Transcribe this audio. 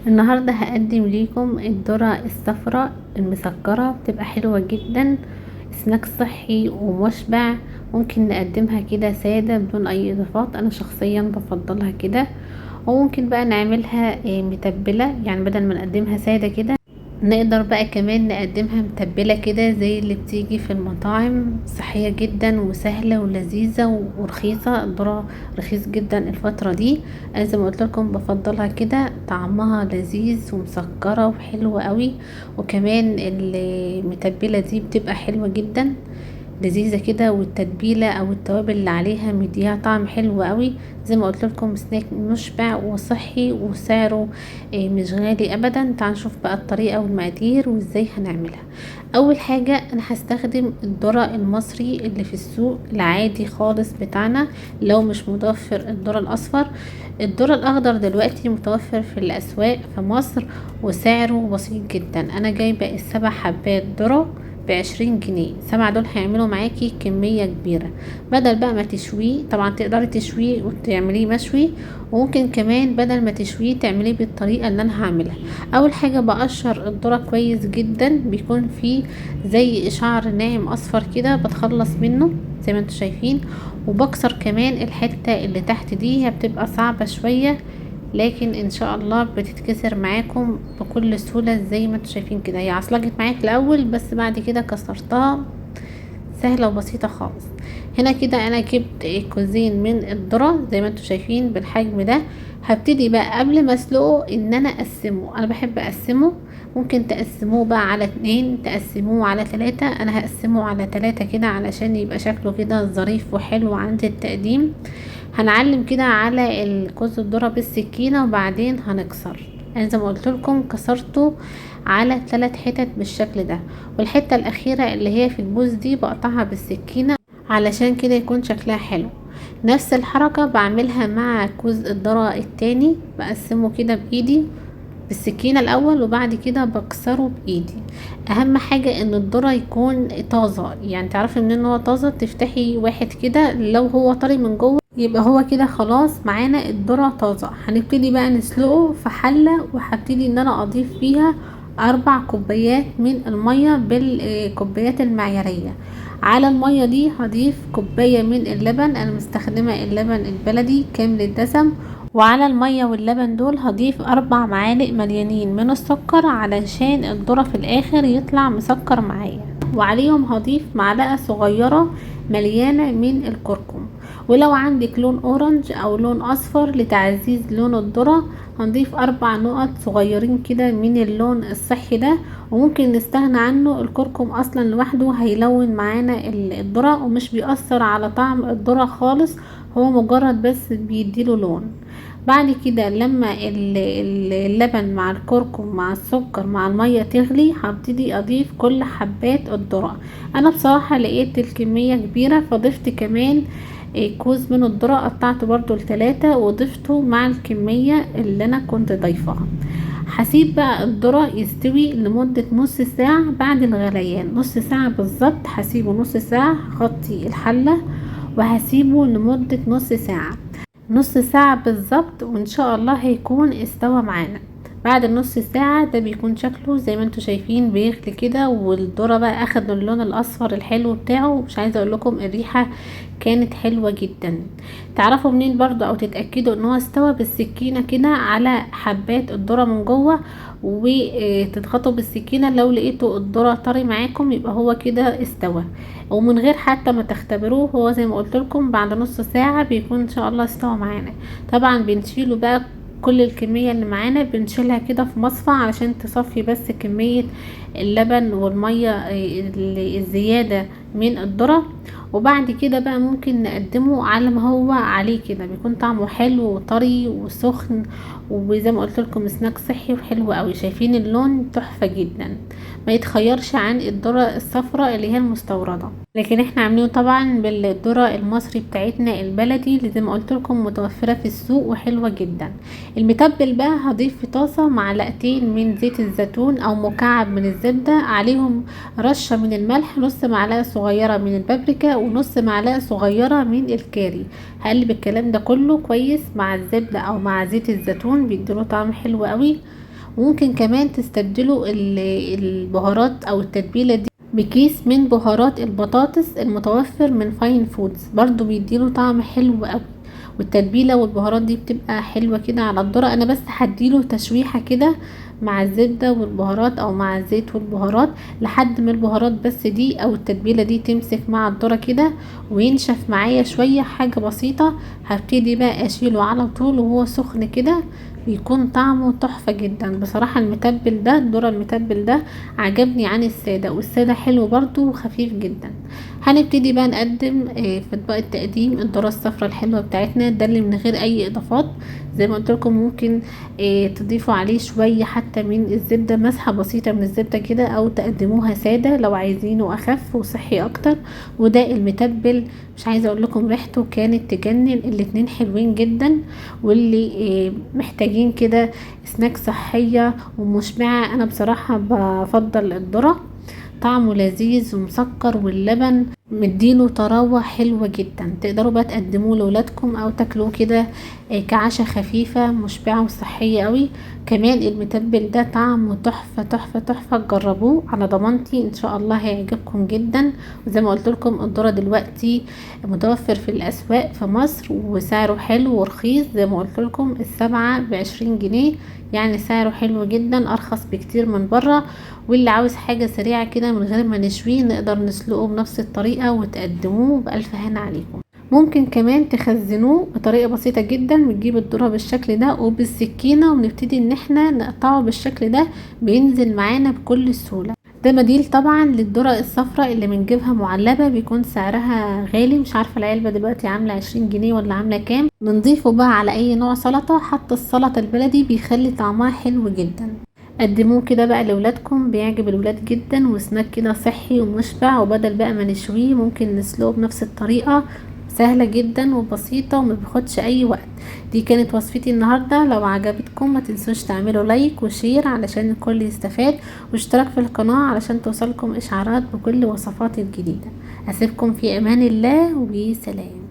النهاردة هقدم ليكم الذرة الصفراء المسكرة، بتبقى حلوة جدا، سناك صحي ومشبع. ممكن نقدمها كده سادة بدون اي اضافات، انا شخصيا بفضلها كده. وممكن بقى نعملها متبلة، يعني بدل ما نقدمها سادة كده نقدر بقى كمان نقدمها متبلة كده زي اللي بتيجي في المطاعم. صحية جدا وسهلة ولذيذة ورخيصة. الذرة رخيص جدا الفترة دي. انا زي ما قلت لكم بفضلها كده، طعمها لذيذ ومسكرة وحلوة قوي. وكمان المتبلة دي بتبقى حلوة جدا، لذيذة كده، والتتبيلة او التوابل اللي عليها مديها طعم حلو قوي. زي ما قلت لكم سناك مشبع وصحي وسعره مش غالي ابدا. تعالوا نشوف بقى الطريقة والمقادير وازاي هنعملها. اول حاجة انا هستخدم الذرة المصري اللي في السوق العادي خالص بتاعنا، لو مش متوفر الذرة الاصفر. الذرة الاخضر دلوقتي متوفر في الاسواق في مصر وسعره بسيط جدا. انا جايبة السبع حبات ذرة ب20 جنيه. 7 دول هيعملوا معاكي كمية كبيرة. بدل بقى ما تشويه، طبعا تقدري تشويه وتعمليه مشوي، وممكن كمان بدل ما تشويه تعمليه بالطريقة اللي انا هعملها. اول حاجة بقشر الذرة كويس جدا، بيكون فيه زي شعر ناعم اصفر كده، بتخلص منه زي ما انتم شايفين. وبكسر كمان الحتة اللي تحت دي، هي بتبقى صعبة شوية لكن ان شاء الله بتتكسر معاكم بكل سهولة. زي ما انتم شايفين كده، هي عصلجت معاك الاول بس بعد كده كسرتها، سهلة وبسيطة خالص. هنا كده انا جبت كوزين من الذرة زي ما انتم شايفين بالحجم ده. هبتدي بقى قبل ما اسلقه ان انا اقسمه. انا بحب اقسمه، ممكن تقسموه بقى على 2، تقسموه على 3. انا هقسمه على 3 كده علشان يبقى شكله كده ظريف وحلو عند التقديم. هنعلم كده على الكوز الذرة بالسكينة وبعدين هنكسر. يعني زي ما قلت لكم كسرته على 3 حتت بالشكل ده، والحتة الاخيرة اللي هي في البوز دي بقطعها بالسكينة علشان كده يكون شكلها حلو. نفس الحركة بعملها مع كوز الذرة التاني، بقسمه كده بايدي بالسكينة الاول وبعد كده بكسره بايدي. اهم حاجة ان الذرة يكون طازة، يعني تعرفي منين هو طازة؟ تفتحي واحد كده، لو هو طري من جوه يبقى هو كده خلاص معانا الذرة طازة. هنبتدي بقى نسلقه في حلة، وهبتدي ان انا اضيف فيها 4 كوبايات من المية بالكوبايات المعيارية. على المية دي هضيف كوباية من اللبن، انا مستخدمة اللبن البلدي كامل الدسم. وعلى المية واللبن دول هضيف 4 معالق مليانين من السكر علشان الذرة في الاخر يطلع مسكر معايا. وعليهم هضيف معلقة صغيرة مليانة من الكركم. ولو عندك لون اورنج او لون اصفر لتعزيز لون الذرة هنضيف 4 نقط صغيرين كده من اللون الصحي ده. وممكن نستغنى عنه، الكركم اصلا لوحده هيلون معانا الذرة ومش بيأثر على طعم الذرة خالص، هو مجرد بس بيديله لون. بعد كده لما اللبن مع الكركم مع السكر مع المية تغلي هبتدي اضيف كل حبات الذرة. انا بصراحة لقيت الكمية كبيرة فضفت كمان كوز من الذرة، قطعته برضو ل3 وضفته مع الكمية اللي انا كنت ضيفها. هسيب بقى الذرة يستوي لمدة نص ساعة. بعد الغليان نص ساعة بالظبط هسيبه نص ساعة، هغطي الحلة وهسيبه لمدة نص ساعة. نص ساعة بالظبط وان شاء الله هيكون استوى معانا. بعد النص ساعة ده بيكون شكله زي ما انتوا شايفين بيغلي كده، والذرة بقى اخد اللون الاصفر الحلو بتاعه. مش عايزة اقول لكم الريحة كانت حلوة جدا. تعرفوا منين برضو او تتأكدوا ان هو استوى؟ بالسكينة كده على حبات الذرة من جوه، وتضغطوا بالسكينة. لو لقيتوا الذرة طري معاكم يبقى هو كده استوى، ومن غير حتى ما تختبروه هو زي ما قلت لكم بعد نص ساعة بيكون ان شاء الله استوى معانا. طبعا بنشيله بقى كل الكمية اللي معانا بنشيلها كده في مصفى علشان تصفي بس كمية اللبن والمية الزيادة من الذرة. وبعد كده بقى ممكن نقدمه على ما هو عليه كده، بيكون طعمه حلو وطري وسخن، وزي ما قلت لكم سناك صحي وحلو قوي. شايفين اللون تحفة جدا، ما يتخيرش عن الذرة الصفراء اللي هي المستوردة. لكن احنا عاملينه طبعا بالذرة المصري بتاعتنا البلدي اللي زي ما قلت لكم متوفرة في السوق وحلوة جدا. المتبل بقى هضيف في طاسة معلقتين من زيت الزيتون او مكعب من الزبدة، عليهم رشة من الملح، نص معلقة صغيرة من البابريكا، ونص معلقة صغيرة من الكاري. هقلب الكلام ده كله كويس مع الزبدة او مع زيت الزيتون، بيديله طعم حلو قوي. وممكن كمان تستبدلوا البهارات او التتبيلة دي بكيس من بهارات البطاطس المتوفر من فاين فودز، برضو بيديله طعم حلو قوي. والتتبيله والبهارات دي بتبقى حلوه كده على الذره. انا بس هديله تشويحه كده مع الزبده والبهارات او مع الزيت والبهارات لحد ما البهارات بس دي او التتبيله دي تمسك مع الذره كده وينشف معايا شويه، حاجه بسيطه. هبتدي بقى اشيله على طول وهو سخن كده، بيكون طعمه تحفه جدا بصراحه. المتبل ده، الذره المتبل ده عجبني عن الساده، والساده حلو برضو وخفيف جدا. هنبتدي بقى نقدم في اطباق التقديم الذره الصفراء الحلوه بتاعتنا، ده اللي من غير اي اضافات. زي ما قلت لكم ممكن تضيفوا عليه شويه حتى من الزبده، مسحه بسيطه من الزبده كده، او تقدموها ساده لو عايزينه اخف وصحي اكتر. وده المتبل، مش عايزه اقول لكم ريحته كانت تجنن، الاتنين حلوين جدا. واللي محتاجين كده سناك صحيه ومشبعه، انا بصراحه بفضل الذره، طعمه لذيذ ومسكر، واللبن مديله طراوة حلوة جدا. تقدروا بقى تقدموه لولادكم او تاكلوه كده كعشاء خفيفة مشبعة وصحية قوي. كمان المتبل ده طعمه تحفة تحفة تحفة، جربوه على ضمانتي ان شاء الله هيعجبكم جدا. وزي ما قلت لكم الذرة دلوقتي متوفر في الاسواق في مصر، وسعره حلو ورخيص. زي ما قلت لكم السبعة ب20 جنيه، يعني سعره حلو جدا، ارخص بكتير من بره. واللي عاوز حاجة سريعة كده من غير ما نشويه، نقدر نسلقه بنفس الطريقة وتقدموه بألف هنا عليكم. ممكن كمان تخزنوه بطريقة بسيطة جدا، بنجيب الذرة بالشكل ده وبالسكينة ونبتدي ان احنا نقطعه بالشكل ده، بينزل معانا بكل سهولة. ده بديل طبعا للذرة الصفراء اللي بنجيبها معلبة، بيكون سعرها غالي، مش عارفة العلبة دلوقتي عاملة 20 جنيه ولا عاملة كام. بنضيفه بقى على اي نوع سلطة، حتى السلطة البلدي بيخلي طعمها حلو جدا. قدموه كده بقى لولادكم، بيعجب الولاد جدا، وسناك كده صحي ومشبع. وبدل بقى ما نشويه ممكن نسلقه بنفس الطريقة، سهلة جدا وبسيطة وما بياخدش اي وقت. دي كانت وصفتي النهاردة، لو عجبتكم ما تنسوش تعملوا لايك وشير علشان الكل يستفاد، واشتراك في القناة علشان توصلكم اشعارات بكل وصفاتي الجديدة. اسيبكم في امان الله وسلام.